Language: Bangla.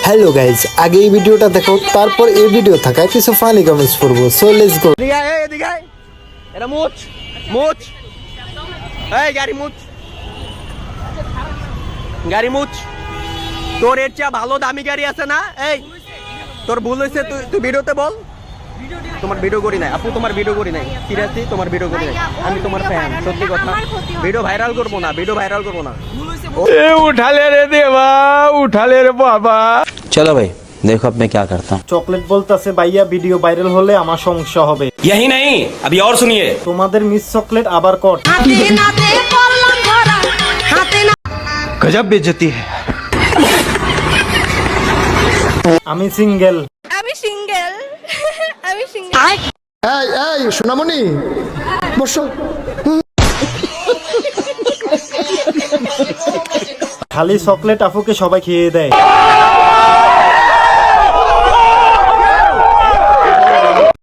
হ্যালো গাইজ, আগে এই ভিডিওটা দেখো, তারপর এই ভিডিও থাকায় কিছু ফানি কমেন্টস করবো। So let's go. এদিকে এটা মুচ মুচ, এই গাড়ি মুচ, গাড়ি মুচ। তোর এর চেয়ে ভালো দামি গাড়ি আছে না? এই তোর ভুল হয়েছে, তুই ভিডিওতে বল। তোমার ভিডিও করি নাই আপু, তোমার ভিডিও করি নাই, সিরিয়াসলি তোমার ভিডিও করি নাই। আমি তোমার ফ্যান, সত্যি কথা। ভিডিও ভাইরাল করবো না, ভিডিও ভাইরাল করবো না। उठाले रे देवा, उठाले रे बाबा। चलो भाई देखो अब मैं क्या करता हूँ। চকলেট বলতাছে ভাইয়া ভিডিও ভাইরাল হলে আমার সমস্যা হবে। यही नहीं अभी और सुनिए। তোমাদের মিস চকলেট আবার কট। गजब बेइज्जती है। আমি সিঙ্গেল। আমি সিঙ্গেল। এই এই সোনামণি বসো। খালি চকলেট আপুকে সবাই খেয়ে দেয়।